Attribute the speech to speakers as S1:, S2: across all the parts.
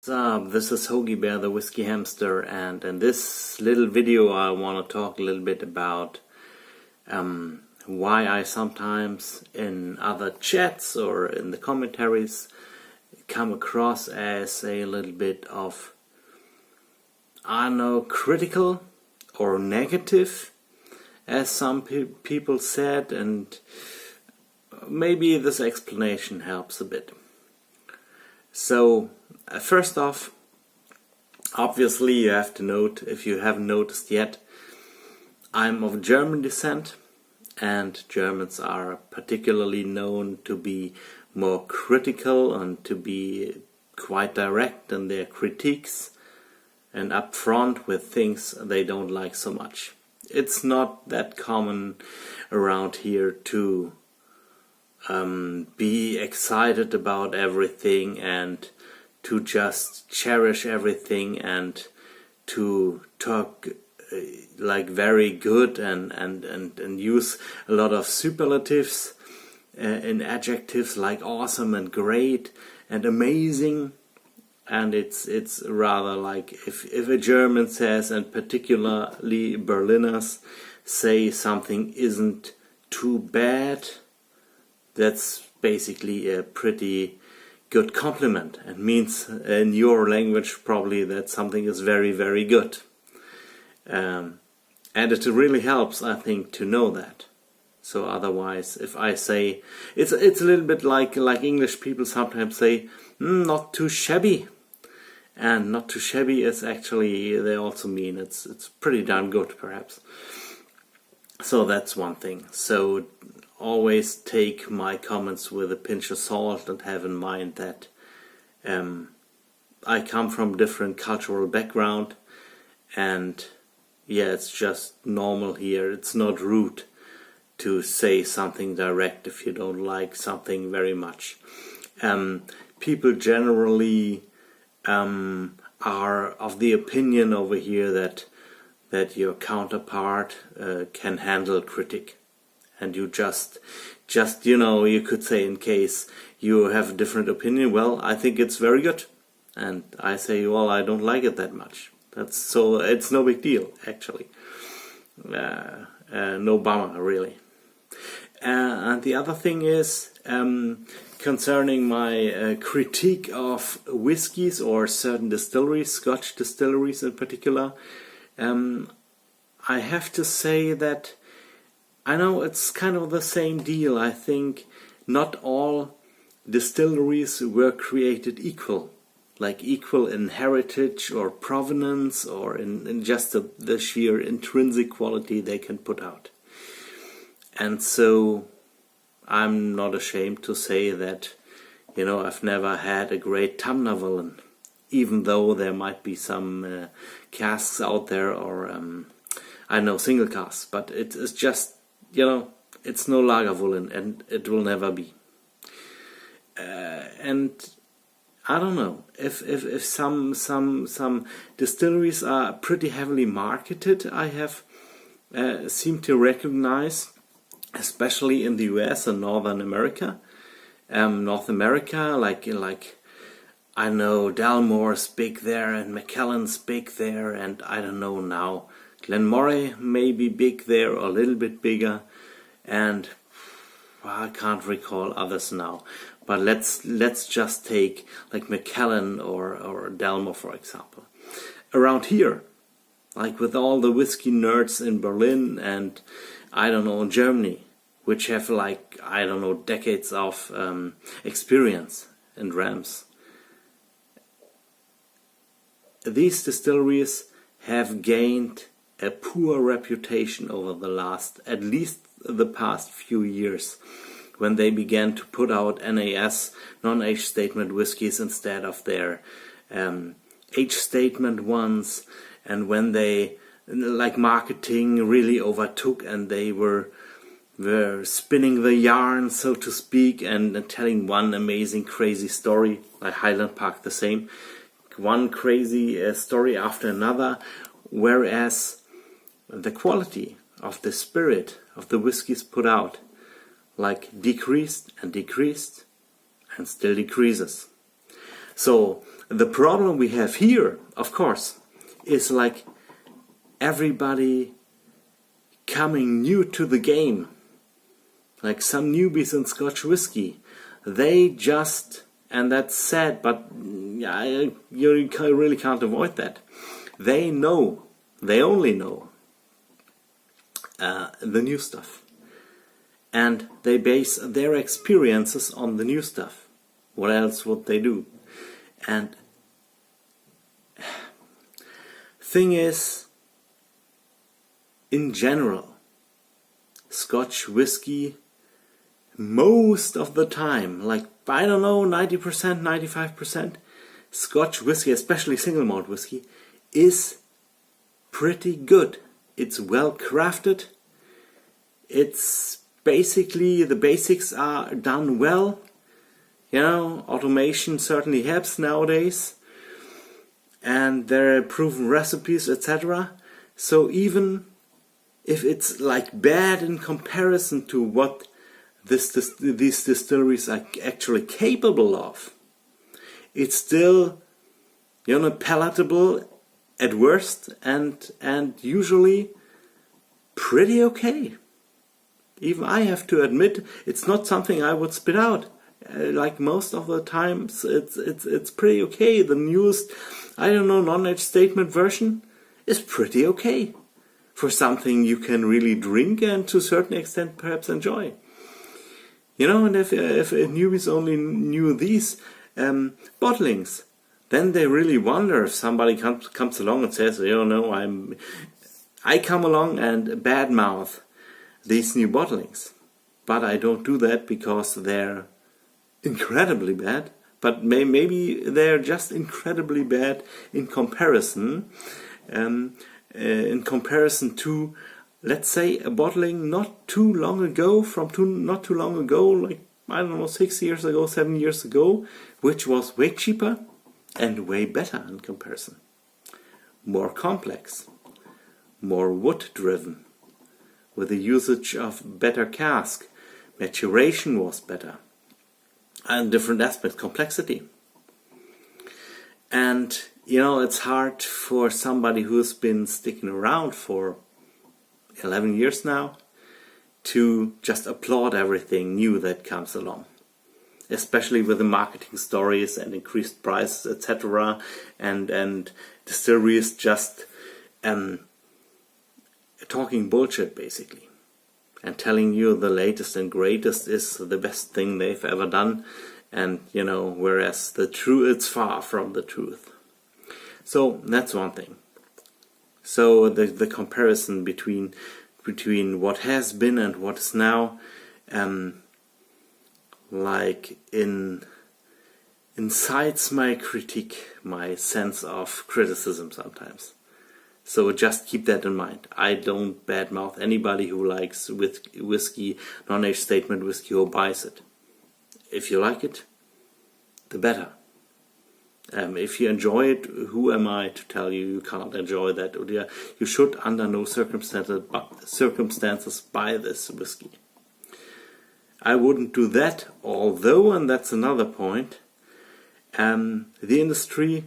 S1: This is Hoagie Bear the Whiskey Hamster, and in this little video I want to talk a little bit about why I sometimes in other chats or in the commentaries come across as a little bit of, I don't know, critical or negative, as some people said, and maybe this explanation helps a bit. So first off, obviously you have to note, if you haven't noticed yet, I'm of German descent, and Germans are particularly known to be more critical and to be quite direct in their critiques and upfront with things they don't like so much. It's not that common around here to be excited about everything and to just cherish everything and to talk like very good and use a lot of superlatives in adjectives like awesome and great and amazing. And it's rather like if a German says, and particularly Berliners say something isn't too bad, that's basically a pretty good compliment, and means in your language probably that something is very, very good. And it really helps, I think, to know that. So otherwise, if I say, it's a little bit like English people sometimes say, not too shabby. And not too shabby is actually, they also mean it's pretty darn good, perhaps. So that's one thing. So always take my comments with a pinch of salt and have in mind that I come from different cultural background, and yeah, it's just normal here. It's not rude to say something direct if you don't like something very much. People generally are of the opinion over here that your counterpart can handle critic, and you just you could say, in case you have a different opinion, well, I think it's very good, and I say, well, I don't like it that much. So it's no big deal, actually. No bummer, really. And the other thing is, concerning my critique of whiskies or certain distilleries, Scotch distilleries in particular, I have to say that I know it's kind of the same deal. I think not all distilleries were created equal, like equal in heritage or provenance or in just the sheer intrinsic quality they can put out. And so I'm not ashamed to say that, I've never had a great Tamnavullen, even though there might be some casks out there, or I know, single casks, but it's just, it's no Lagerwullen, and it will never be. And I don't know, if some distilleries are pretty heavily marketed, I have seemed to recognize, especially in the US and North America, like I know Dalmore's big there and Macallan's big there, and I don't know now, Glenmorangie may be big there or a little bit bigger, and I can't recall others now. But let's just take like Macallan or Dalmore, for example. Around here, like with all the whiskey nerds in Berlin and I don't know, in Germany, which have like, I don't know, decades of experience in rams. These distilleries have gained a poor reputation over at least the past few years, when they began to put out NAS, non-age statement whiskies, instead of their age statement ones, and when they, like, marketing really overtook and they were spinning the yarn, so to speak, and telling one amazing crazy story, like Highland Park the same, one crazy story after another, whereas the quality of the spirit of the whiskies put out like decreased and decreased and still decreases. So The problem we have here, of course, is like everybody coming new to the game. Like some newbies in Scotch whiskey. They just, and that's sad, but you really can't avoid that. They only know the new stuff. And they base their experiences on the new stuff. What else would they do? And thing is, in general, Scotch whiskey, most of the time, like, I don't know, 90%, 95%, Scotch whiskey, especially single malt whiskey, is pretty good. It's well crafted. It's basically, the basics are done well. You know, automation certainly helps nowadays. And there are proven recipes, etc. So even if it's like bad in comparison to what these distilleries are actually capable of, it's still, you know, palatable at worst and usually pretty okay. Even I have to admit, it's not something I would spit out. Like most of the times, it's pretty okay. The newest, I don't know, non-age statement version is pretty okay for something you can really drink and to a certain extent perhaps enjoy. You know, and if newbies only knew these bottlings, then they really wonder if somebody comes along and says, you know, I come along and badmouth these new bottlings. But I don't do that because they're incredibly bad. But maybe they're just incredibly bad in comparison. In comparison to, let's say, a bottling not too long ago, like, I don't know, 6 years ago, 7 years ago, which was way cheaper and way better in comparison. More complex, more wood driven, with the usage of better cask. Maturation was better. And different aspects, complexity. And, you know, it's hard for somebody who's been sticking around for 11 years now to just applaud everything new that comes along. Especially with the marketing stories and increased prices, etc. And distilleries just talking bullshit, basically. And telling you the latest and greatest is the best thing they've ever done. And, you know, whereas it's far from the truth. So, that's one thing. So, the comparison between what has been and what is now, like, incites my critique, my sense of criticism sometimes. So just keep that in mind. I don't badmouth anybody who likes whiskey, non-age statement whiskey, or buys it. If you like it, the better. If you enjoy it, who am I to tell you you can't enjoy that? Or you should, under no circumstances, buy this whiskey. I wouldn't do that, although, and that's another point, the industry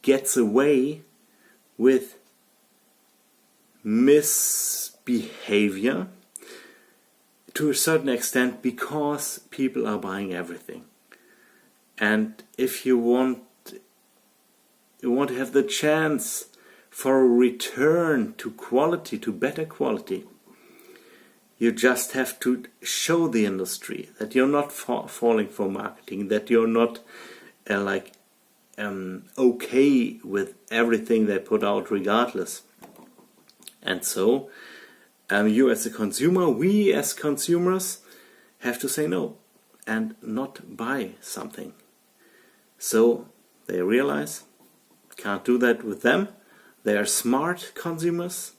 S1: gets away with misbehavior to a certain extent because people are buying everything. And if you want to have the chance for a return to quality, to better quality, you just have to show the industry that you're not falling for marketing, that you're not okay with everything they put out regardless. And so, you as a consumer, we as consumers, have to say no and not buy something. So, they realize, can't do that with them. They are smart consumers,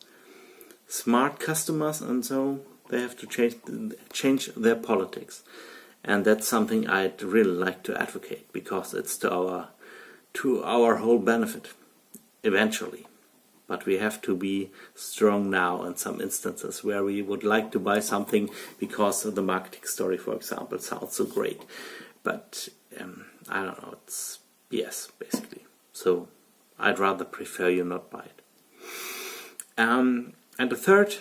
S1: smart customers, and so they have to change their politics. And that's something I'd really like to advocate, because it's to our whole benefit, eventually. But we have to be strong now in some instances where we would like to buy something because the marketing story, for example, sounds so great. But I don't know, it's BS, basically. So I'd rather prefer you not buy it. And the third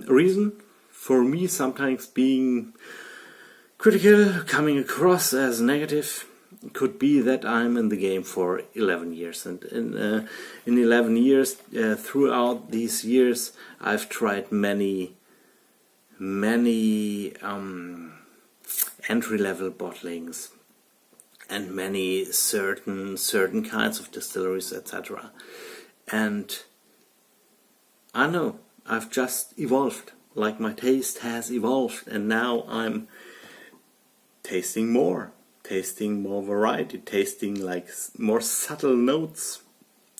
S1: reason for me sometimes being critical, coming across as negative, could be that I'm in the game for 11 years. And in 11 years, throughout these years, I've tried many entry-level bottlings and many certain kinds of distilleries, etc. And I know I've just evolved, like my taste has evolved, and now I'm tasting more variety, tasting like more subtle notes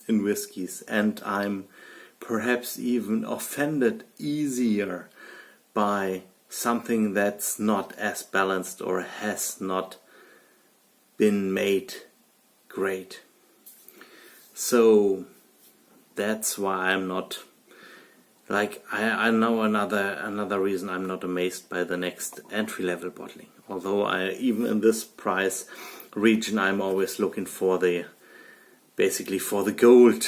S1: in whiskies, and I'm perhaps even offended easier by something that's not as balanced or has not been made great. So that's why I'm not, like, I know another reason I'm not amazed by the next entry-level bottling. Although even in this price region, I'm always looking for basically for the gold,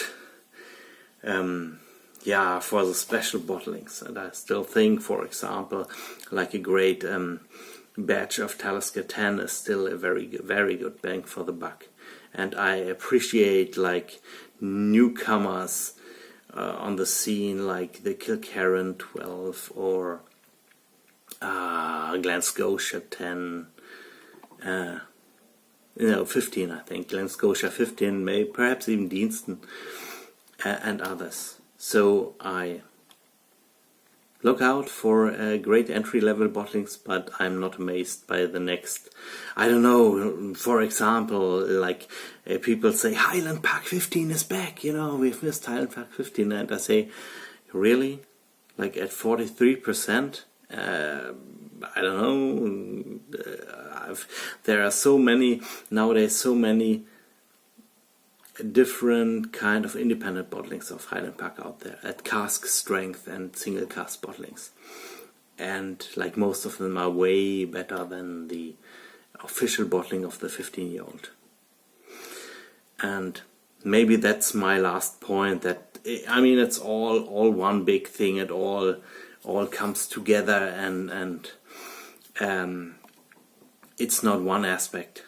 S1: for the special bottlings. And I still think, for example, like a great batch of Talisker 10 is still a very good bang for the buck. And I appreciate like newcomers on the scene, like the Kilkerran 12 or Glen Scotia 10, 15, I think. Glen Scotia 15, maybe perhaps even Deanston and others. So I look out for great entry-level bottlings, but I'm not amazed by the next. I don't know, for example, like people say Highland Park 15 is back, we've missed Highland Park 15, and I say, really? Like at 43%? I don't know. There are so many different kind of independent bottlings of Highland Park out there at cask strength and single cask bottlings, and like most of them are way better than the official bottling of the 15-year-old. And maybe that's my last point. That it's all one big thing. It all comes together, and it's not one aspect.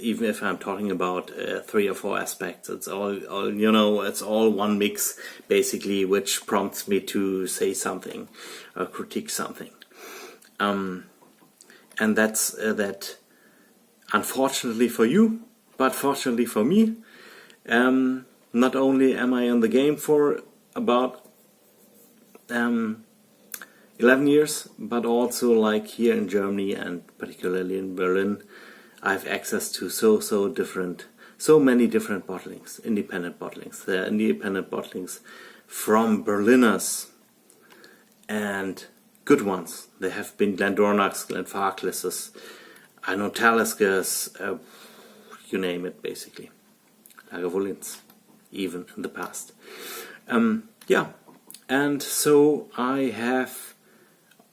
S1: Even if I'm talking about 3 or 4 aspects, it's all it's all one mix basically, which prompts me to say something or critique something. And that's that. Unfortunately for you, but fortunately for me, not only am I in the game for about 11 years, but also like here in Germany and particularly in Berlin, I have access to so many different bottlings, independent bottlings. There are independent bottlings from Berliners and good ones. There have been Glendornachs, Glenfarclas's, I know Taliskers, you name it basically. Lagavulins, even in the past. And so I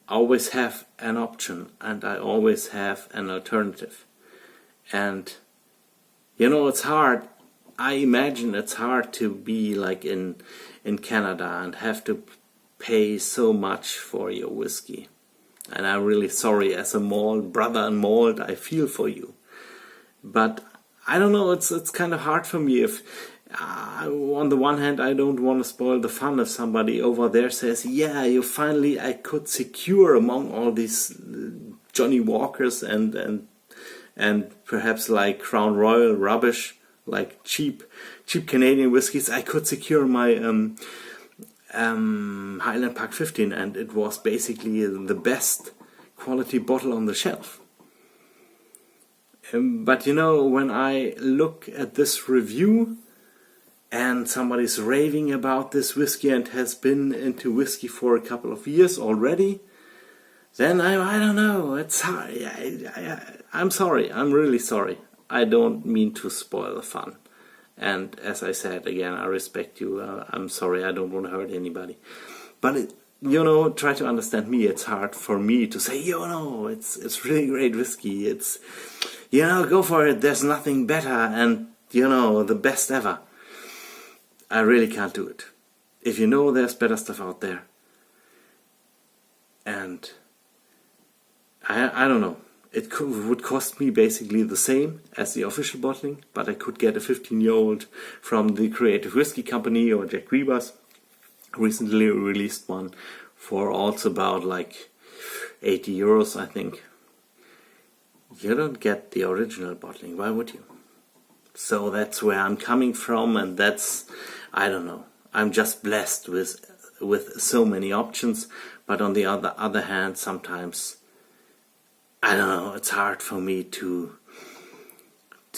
S1: always have an option, and I always have an alternative. And it's hard. I imagine it's hard to be like in Canada and have to pay so much for your whiskey. And I'm really sorry, as a malt brother in malt, I feel for you. But I don't know, it's kind of hard for me if on the one hand I don't want to spoil the fun if somebody over there says, I could secure among all these Johnny Walkers and perhaps like Crown Royal rubbish, like cheap Canadian whiskies, I could secure my Highland Park 15, and it was basically the best quality bottle on the shelf. But when I look at this review and somebody's raving about this whiskey and has been into whiskey for a couple of years already, then I don't know, it's hard. I'm sorry, I'm really sorry. I don't mean to spoil the fun. And as I said again, I respect you. I'm sorry, I don't want to hurt anybody. But try to understand me. It's hard for me to say, it's really great whiskey. It's, go for it. There's nothing better, and the best ever. I really can't do it. If you know there's better stuff out there, and I don't know, would cost me basically the same as the official bottling, but I could get a 15-year-old from the Creative Whiskey Company or Jack Rebus. Recently released one for also about like 80 euros, I think. You don't get the original bottling, why would you? So that's where I'm coming from, and that's, I don't know, I'm just blessed with so many options, but on the other hand, sometimes, I don't know, it's hard for me to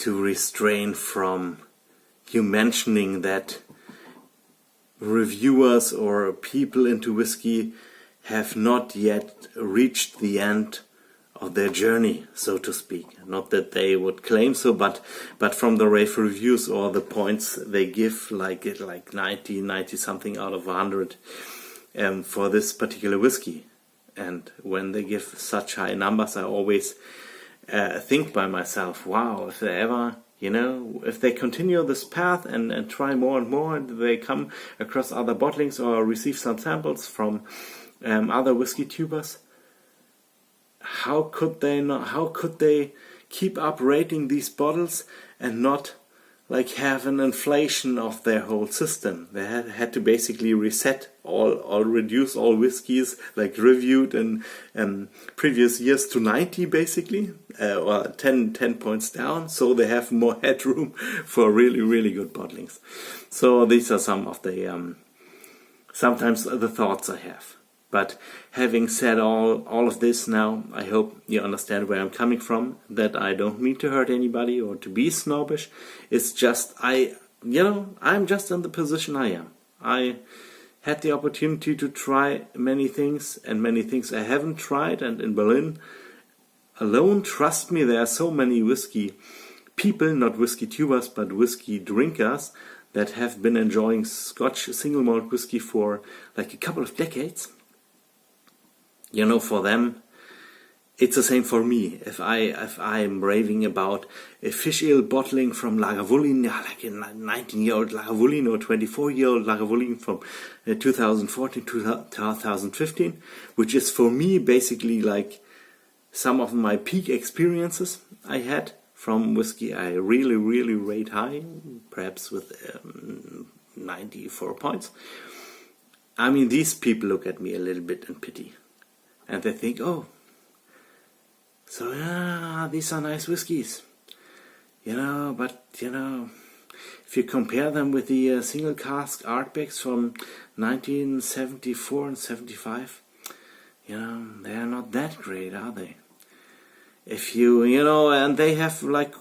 S1: restrain from you mentioning that reviewers or people into whiskey have not yet reached the end of their journey, so to speak. Not that they would claim so, but from the rave reviews or the points they give, like 90 something out of 100 for this particular whiskey. And when they give such high numbers, I always think by myself, wow, if they ever, if they continue this path and try more and more, and they come across other bottlings or receive some samples from other whiskey tubers, how could they keep up rating these bottles and not like have an inflation of their whole system? They had to basically reset reduce all whiskies like reviewed in previous years to 90 basically, or 10 points down, so they have more headroom for really, really good bottlings. So these are some of the sometimes the thoughts I have. But having said all of this now, I hope you understand where I'm coming from, that I don't mean to hurt anybody or to be snobbish. It's just, I'm just in the position I am. I had the opportunity to try many things, and many things I haven't tried, and in Berlin alone, trust me, there are so many whiskey people, not whiskey tubers, but whiskey drinkers, that have been enjoying Scotch single malt whiskey for like a couple of decades. For them, it's the same for me. If I'm raving about a fish ale bottling from Lagavulin, like a 19-year-old Lagavulin or 24-year-old Lagavulin from 2014 to 2015, which is for me basically like some of my peak experiences I had from whiskey I really, really rate high, perhaps with 94 points. I mean, these people look at me a little bit in pity. And they think, oh, so these are nice whiskies, but if you compare them with the single cask Ardbegs from 1974 and 75, they are not that great, are they? If and they have, like,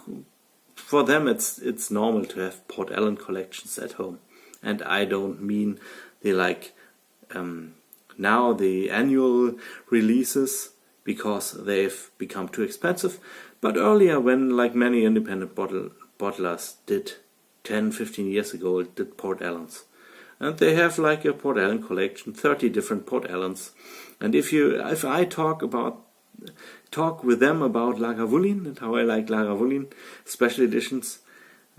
S1: for them it's normal to have Port Ellen collections at home, and I don't mean the now the annual releases, because they've become too expensive, but earlier when like many independent bottlers did 10-15 years ago, did Port Ellens, and they have like a Port Ellen collection, 30 different Port Ellens. And if I talk with them about Lagavulin and how I like Lagavulin special editions,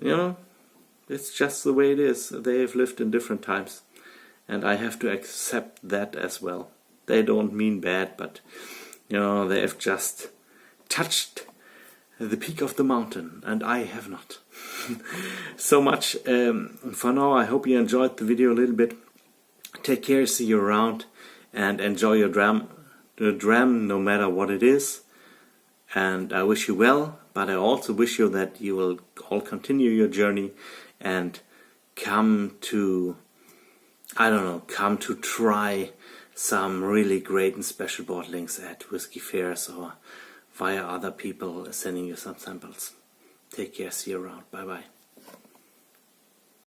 S1: it's just the way it is. They have lived in different times, and I have to accept that as well. They don't mean bad, but they have just touched the peak of the mountain, and I have not. So much for now. I hope you enjoyed the video a little bit. Take care, see you around, and enjoy your dram no matter what it is. And I wish you well, but I also wish you that you will all continue your journey and come to try some really great and special bottlings at whiskey fairs or via other people sending you some samples. Take care, see you around, bye bye.